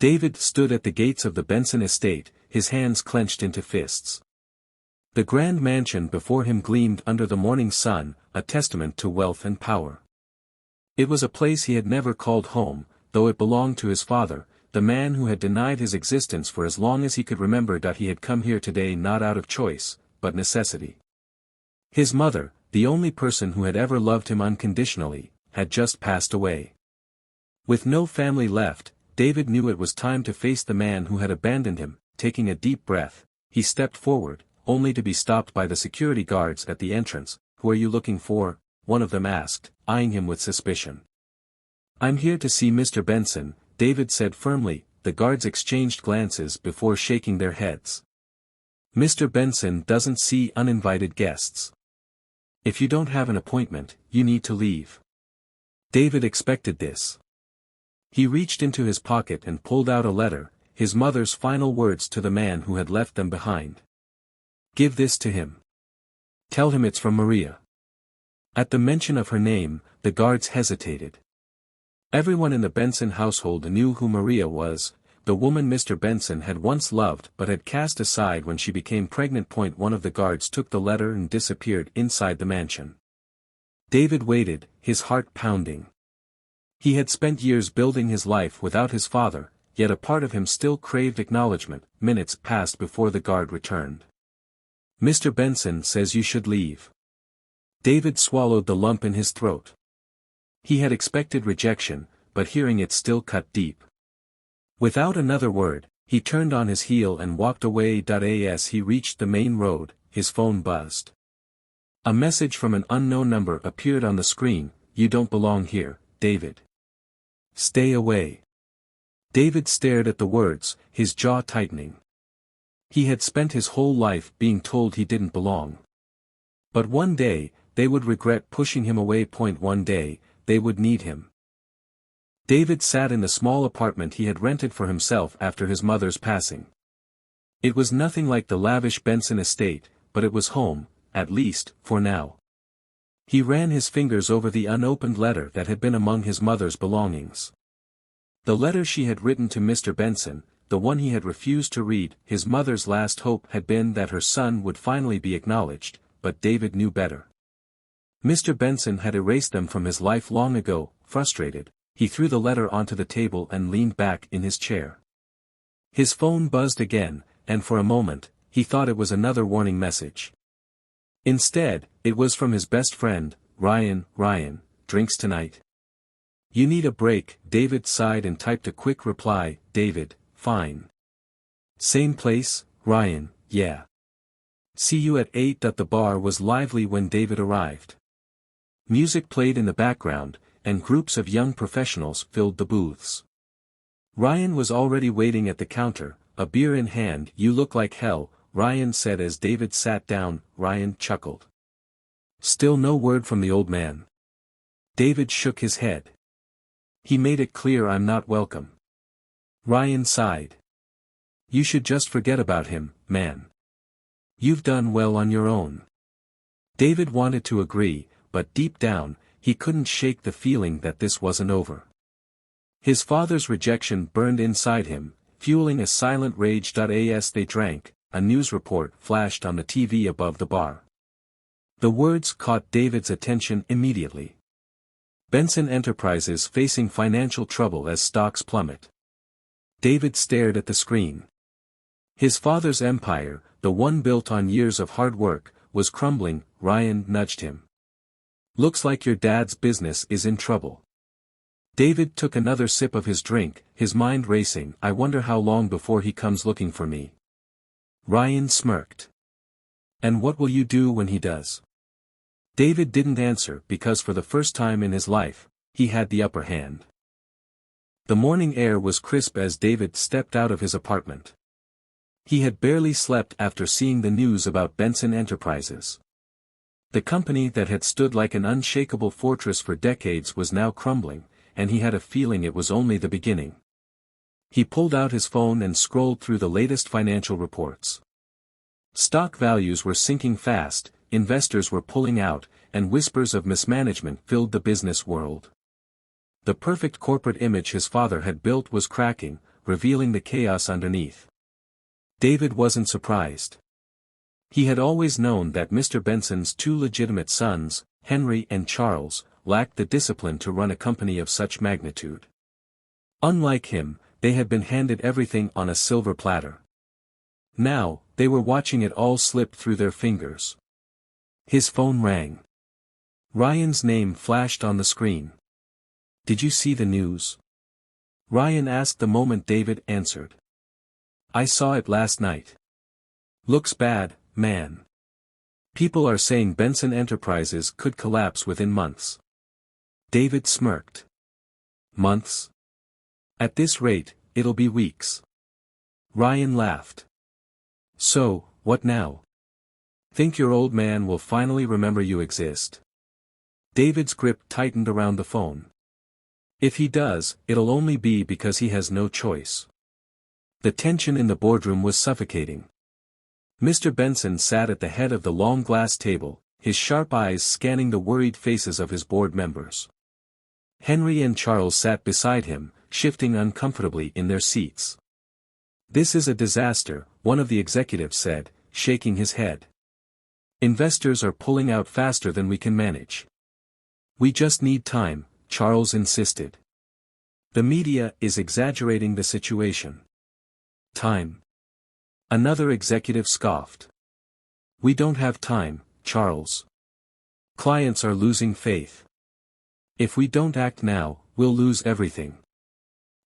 David stood at the gates of the Benson estate, his hands clenched into fists. The grand mansion before him gleamed under the morning sun, a testament to wealth and power. It was a place he had never called home, though it belonged to his father, the man who had denied his existence for as long as he could remember. He had come here today not out of choice, but necessity. His mother, the only person who had ever loved him unconditionally, had just passed away. With no family left, David knew it was time to face the man who had abandoned him. Taking a deep breath, he stepped forward, only to be stopped by the security guards at the entrance. "Who are you looking for?" one of them asked, eyeing him with suspicion. "I'm here to see Mr. Benson," David said firmly. The guards exchanged glances before shaking their heads. "Mr. Benson doesn't see uninvited guests. If you don't have an appointment, you need to leave." David expected this. He reached into his pocket and pulled out a letter, his mother's final words to the man who had left them behind. "Give this to him. Tell him it's from Maria." At the mention of her name, the guards hesitated. Everyone in the Benson household knew who Maria was, the woman Mr. Benson had once loved but had cast aside when she became pregnant. One of the guards took the letter and disappeared inside the mansion. David waited, his heart pounding. He had spent years building his life without his father, yet a part of him still craved acknowledgement. Minutes passed before the guard returned. "Mr. Benson says you should leave." David swallowed the lump in his throat. He had expected rejection, but hearing it still cut deep. Without another word, he turned on his heel and walked away. As he reached the main road, his phone buzzed. A message from an unknown number appeared on the screen. "You don't belong here, David. Stay away." David stared at the words, his jaw tightening. He had spent his whole life being told he didn't belong. But one day, they would regret pushing him away. One day, they would need him. David sat in the small apartment he had rented for himself after his mother's passing. It was nothing like the lavish Benson estate, but it was home, at least, for now. He ran his fingers over the unopened letter that had been among his mother's belongings. The letter she had written to Mr. Benson, the one he had refused to read. His mother's last hope had been that her son would finally be acknowledged, but David knew better. Mr. Benson had erased them from his life long ago. Frustrated, he threw the letter onto the table and leaned back in his chair. His phone buzzed again, and for a moment, he thought it was another warning message. Instead, it was from his best friend, Ryan. "Ryan, drinks tonight? You need a break." David sighed and typed a quick reply. "David, fine. Same place, Ryan, yeah. See you at 8." The bar was lively when David arrived. Music played in the background, and groups of young professionals filled the booths. Ryan was already waiting at the counter, a beer in hand. "You look like hell," Ryan said as David sat down. Ryan chuckled. "Still no word from the old man?" David shook his head. "He made it clear I'm not welcome." Ryan sighed. "You should just forget about him, man. You've done well on your own." David wanted to agree, but deep down, he couldn't shake the feeling that this wasn't over. His father's rejection burned inside him, fueling a silent rage. As they drank, a news report flashed on the TV above the bar. The words caught David's attention immediately. Benson Enterprises facing financial trouble as stocks plummet. David stared at the screen. His father's empire, the one built on years of hard work, was crumbling. Ryan nudged him. "Looks like your dad's business is in trouble." David took another sip of his drink, his mind racing. "I wonder how long before he comes looking for me." Ryan smirked. "And what will you do when he does?" David didn't answer because for the first time in his life, he had the upper hand. The morning air was crisp as David stepped out of his apartment. He had barely slept after seeing the news about Benson Enterprises. The company that had stood like an unshakable fortress for decades was now crumbling, and he had a feeling it was only the beginning. He pulled out his phone and scrolled through the latest financial reports. Stock values were sinking fast, investors were pulling out, and whispers of mismanagement filled the business world. The perfect corporate image his father had built was cracking. revealing the chaos underneath. David wasn't surprised. He had always known that Mr. Benson's two legitimate sons, Henry and Charles, lacked the discipline to run a company of such magnitude. Unlike him, they had been handed everything on a silver platter. Now, they were watching it all slip through their fingers. His phone rang. Ryan's name flashed on the screen. "Did you see the news?" Ryan asked the moment David answered. "I saw it last night. Looks bad, man. People are saying Benson Enterprises could collapse within months." David smirked. "Months? At this rate, it'll be weeks." Ryan laughed. "So, what now? Think your old man will finally remember you exist?" David's grip tightened around the phone. "If he does, it'll only be because he has no choice." The tension in the boardroom was suffocating. Mr. Benson sat at the head of the long glass table, his sharp eyes scanning the worried faces of his board members. Henry and Charles sat beside him, shifting uncomfortably in their seats. "This is a disaster," one of the executives said, shaking his head. "Investors are pulling out faster than we can manage." "We just need time," Charles insisted. "The media is exaggerating the situation." "Time?" Another executive scoffed. "We don't have time, Charles. Clients are losing faith. If we don't act now, we'll lose everything."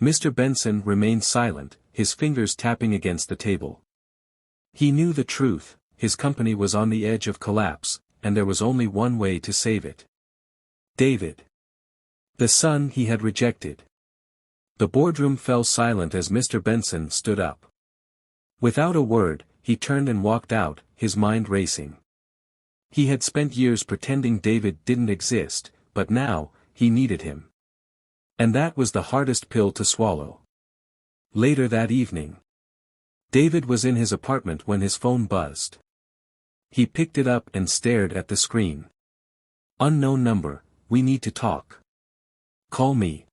Mr. Benson remained silent, his fingers tapping against the table. He knew the truth, his company was on the edge of collapse, and there was only one way to save it. David. The son he had rejected. The boardroom fell silent as Mr. Benson stood up. Without a word, he turned and walked out, his mind racing. He had spent years pretending David didn't exist, but now, he needed him. And that was the hardest pill to swallow. Later that evening, David was in his apartment when his phone buzzed. He picked it up and stared at the screen. "Unknown number, we need to talk. Call me."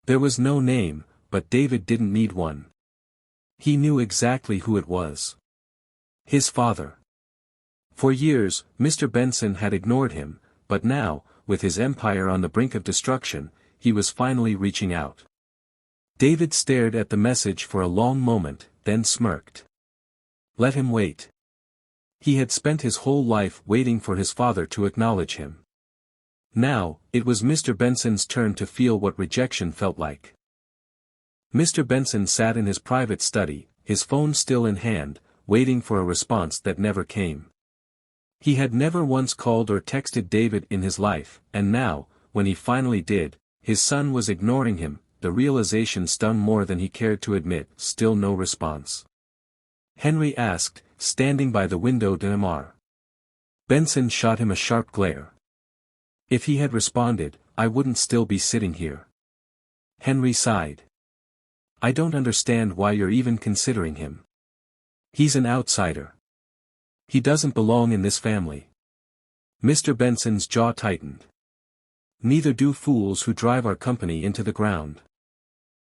There was no name, but David didn't need one. He knew exactly who it was. His father. For years, Mr. Benson had ignored him, but now, with his empire on the brink of destruction, he was finally reaching out. David stared at the message for a long moment, then smirked. Let him wait. He had spent his whole life waiting for his father to acknowledge him. Now, it was Mr. Benson's turn to feel what rejection felt like. Mr. Benson sat in his private study, his phone still in hand, waiting for a response that never came. He had never once called or texted David in his life, and now, when he finally did, his son was ignoring him. The realization stung more than he cared to admit. Still no response. Henry asked, standing by the window d'Amar. Benson shot him a sharp glare. If he had responded, I wouldn't still be sitting here. Henry sighed. I don't understand why you're even considering him. He's an outsider. He doesn't belong in this family. Mr. Benson's jaw tightened. Neither do fools who drive our company into the ground.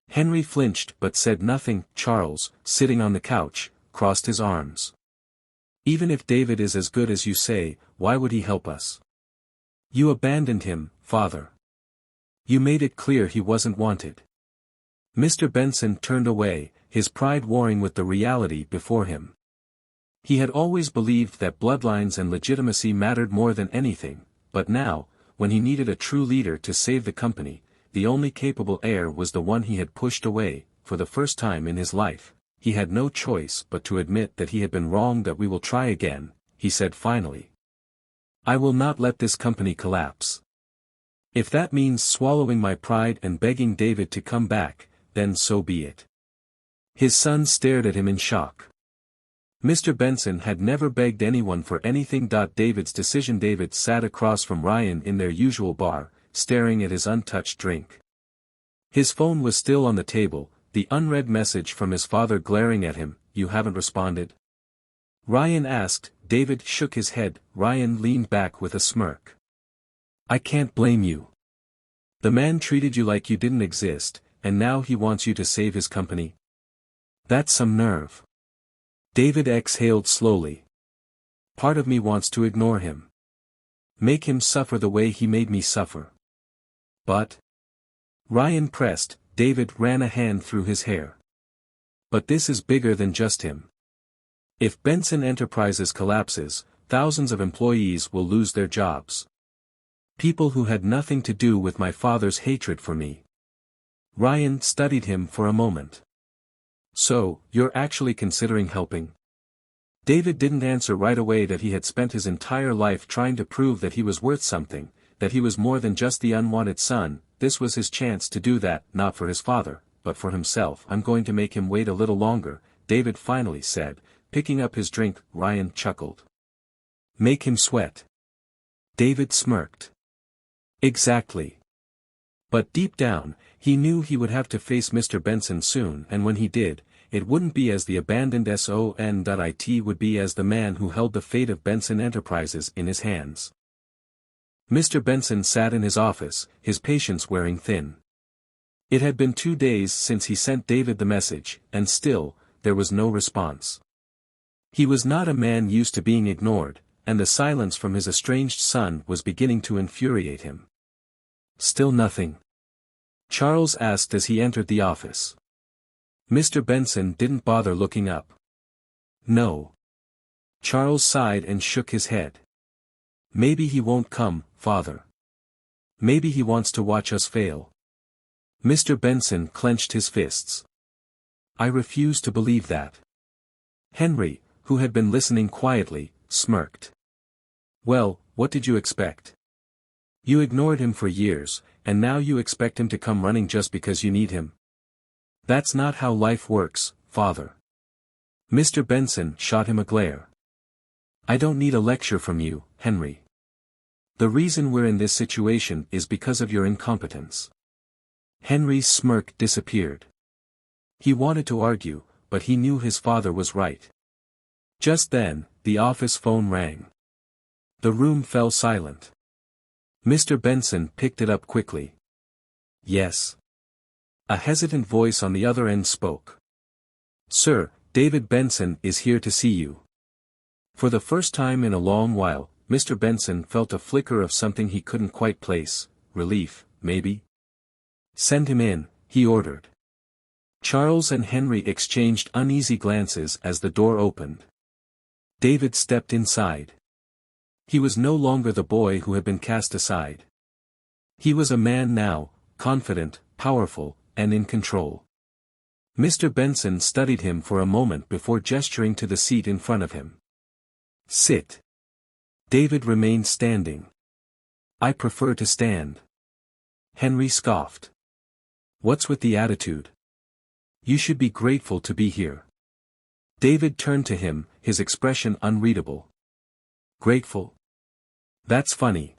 Henry flinched but said nothing. Charles, sitting on the couch, crossed his arms. Even if David is as good as you say, why would he help us? You abandoned him, father. You made it clear he wasn't wanted. Mr. Benson turned away, his pride warring with the reality before him. He had always believed that bloodlines and legitimacy mattered more than anything, but now, when he needed a true leader to save the company, the only capable heir was the one he had pushed away. For the first time in his life, he had no choice but to admit that he had been wrong. That we will try again, he said finally. I will not let this company collapse. If that means swallowing my pride and begging David to come back, then so be it. His son stared at him in shock. Mr. Benson had never begged anyone for anything. David's decision. David sat across from Ryan in their usual bar, staring at his untouched drink. His phone was still on the table, the unread message from his father glaring at him. You haven't responded? Ryan asked. David shook his head. Ryan leaned back with a smirk. I can't blame you. The man treated you like you didn't exist. and now he wants you to save his company? That's some nerve. David exhaled slowly. Part of me wants to ignore him. Make him suffer the way he made me suffer. But... Ryan pressed. David ran a hand through his hair. But this is bigger than just him. If Benson Enterprises collapses, thousands of employees will lose their jobs. People who had nothing to do with my father's hatred for me. Ryan studied him for a moment. So, you're actually considering helping? David didn't answer right away that he had spent his entire life trying to prove that he was worth something, that he was more than just the unwanted son. This was his chance to do that, not for his father, but for himself. I'm going to make him wait a little longer, David finally said, picking up his drink. Ryan chuckled. Make him sweat. David smirked. Exactly. But deep down, he knew he would have to face Mr. Benson soon, and when he did, it wouldn't be as the abandoned son. It would be as the man who held the fate of Benson Enterprises in his hands. Mr. Benson sat in his office, his patience wearing thin. It had been 2 days since he sent David the message, and still, there was no response. He was not a man used to being ignored, and the silence from his estranged son was beginning to infuriate him. Still nothing? Charles asked as he entered the office. Mr. Benson didn't bother looking up. No. Charles sighed and shook his head. Maybe he won't come, father. Maybe he wants to watch us fail. Mr. Benson clenched his fists. I refuse to believe that. Henry, who had been listening quietly, smirked. Well, what did you expect? You ignored him for years, and now you expect him to come running just because you need him. That's not how life works, father. Mr. Benson shot him a glare. I don't need a lecture from you, Henry. The reason we're in this situation is because of your incompetence. Henry's smirk disappeared. He wanted to argue, but he knew his father was right. Just then, the office phone rang. The room fell silent. Mr. Benson picked it up quickly. Yes. A hesitant voice on the other end spoke. Sir, David Benson is here to see you. For the first time in a long while, Mr. Benson felt a flicker of something he couldn't quite place. Relief, maybe? Send him in, he ordered. Charles and Henry exchanged uneasy glances as the door opened. David stepped inside. He was no longer the boy who had been cast aside. He was a man now, confident, powerful, and in control. Mr. Benson studied him for a moment before gesturing to the seat in front of him. Sit. David remained standing. I prefer to stand. Henry scoffed. What's with the attitude? You should be grateful to be here. David turned to him, his expression unreadable. Grateful? That's funny.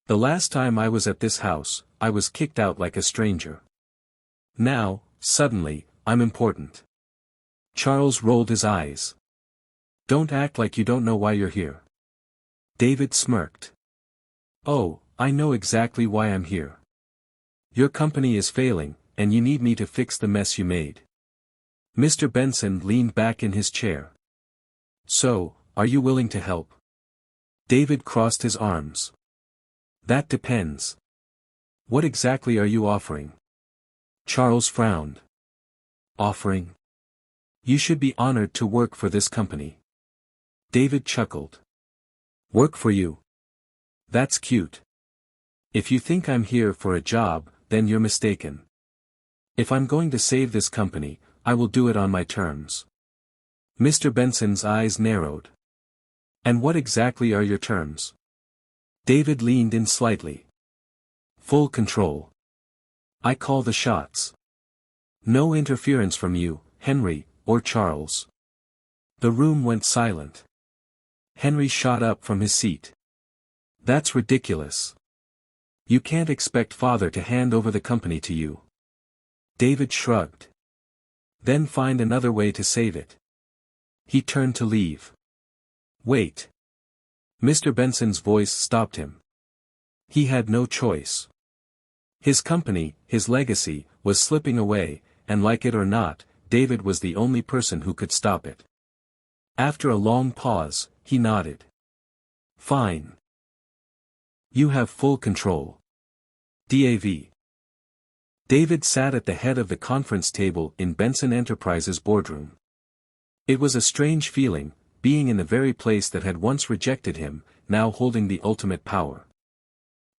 The last time I was at this house, I was kicked out like a stranger. Now, suddenly, I'm important. Charles rolled his eyes. Don't act like you don't know why you're here. David smirked. Oh, I know exactly why I'm here. Your company is failing, and you need me to fix the mess you made. Mr. Benson leaned back in his chair. So, are you willing to help? David crossed his arms. That depends. What exactly are you offering? Charles frowned. Offering? You should be honored to work for this company. David chuckled. Work for you? That's cute. If you think I'm here for a job, then you're mistaken. If I'm going to save this company, I will do it on my terms. Mr. Benson's eyes narrowed. And what exactly are your terms? David leaned in slightly. Full control. I call the shots. No interference from you, Henry, or Charles. The room went silent. Henry shot up from his seat. That's ridiculous. You can't expect father to hand over the company to you. David shrugged. Then find another way to save it. He turned to leave. Wait. Mr. Benson's voice stopped him. He had no choice. His company, his legacy, was slipping away, and like it or not, David was the only person who could stop it. After a long pause, he nodded. Fine. You have full control. DAV. David sat at the head of the conference table in Benson Enterprises' boardroom. It was a strange feeling, being in the very place that had once rejected him, now holding the ultimate power.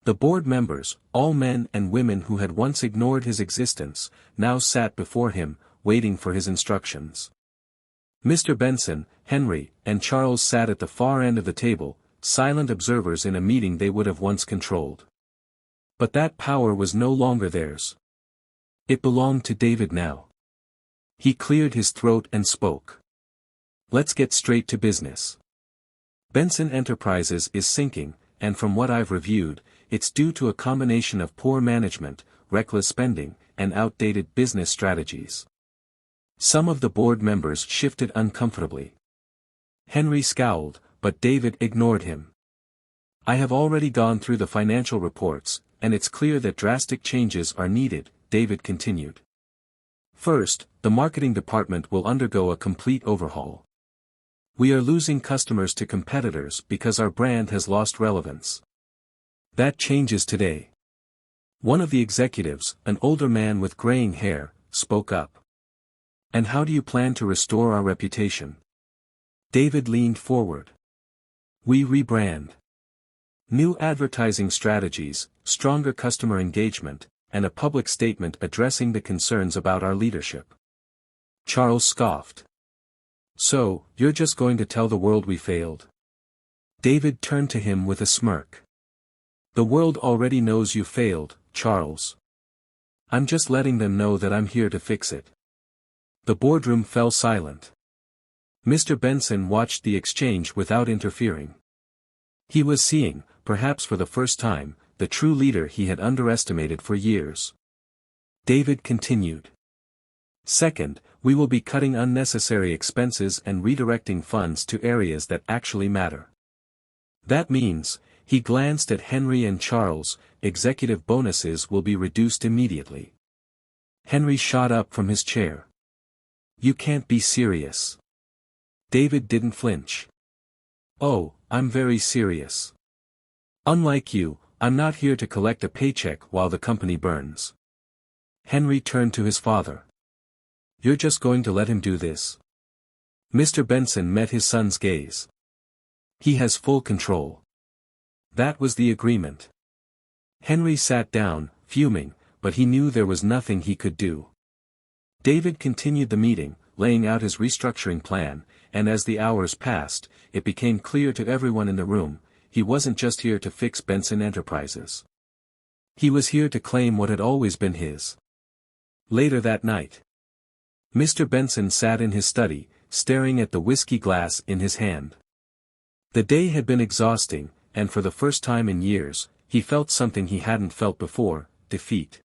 The board members, all men and women who had once ignored his existence, now sat before him, waiting for his instructions. Mr. Benson, Henry, and Charles sat at the far end of the table, silent observers in a meeting they would have once controlled. But that power was no longer theirs. It belonged to David now. He cleared his throat and spoke. Let's get straight to business. Benson Enterprises is sinking, and from what I've reviewed, it's due to a combination of poor management, reckless spending, and outdated business strategies. Some of the board members shifted uncomfortably. Henry scowled, but David ignored him. I have already gone through the financial reports, and it's clear that drastic changes are needed, David continued. First, the marketing department will undergo a complete overhaul. We are losing customers to competitors because our brand has lost relevance. That changes today. One of the executives, an older man with graying hair, spoke up. And how do you plan to restore our reputation? David leaned forward. We rebrand. New advertising strategies, stronger customer engagement, and a public statement addressing the concerns about our leadership. Charles scoffed. So, you're just going to tell the world we failed? David turned to him with a smirk. The world already knows you failed, Charles. I'm just letting them know that I'm here to fix it. The boardroom fell silent. Mr. Benson watched the exchange without interfering. He was seeing, perhaps for the first time, the true leader he had underestimated for years. David continued. Second, we will be cutting unnecessary expenses and redirecting funds to areas that actually matter. That means, he glanced at Henry and Charles, executive bonuses will be reduced immediately. Henry shot up from his chair. You can't be serious. David didn't flinch. Oh, I'm very serious. Unlike you, I'm not here to collect a paycheck while the company burns. Henry turned to his father. You're just going to let him do this? Mr. Benson met his son's gaze. He has full control. That was the agreement. Henry sat down, fuming, but he knew there was nothing he could do. David continued the meeting, laying out his restructuring plan, and as the hours passed, it became clear to everyone in the room, he wasn't just here to fix Benson Enterprises. He was here to claim what had always been his. Later that night, Mr. Benson sat in his study, staring at the whiskey glass in his hand. The day had been exhausting, and for the first time in years, he felt something he hadn't felt before, defeat.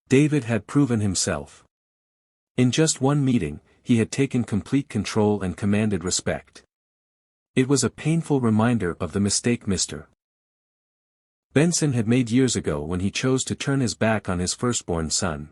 David had proven himself. In just one meeting, he had taken complete control and commanded respect. It was a painful reminder of the mistake Mr. Benson had made years ago when he chose to turn his back on his firstborn son.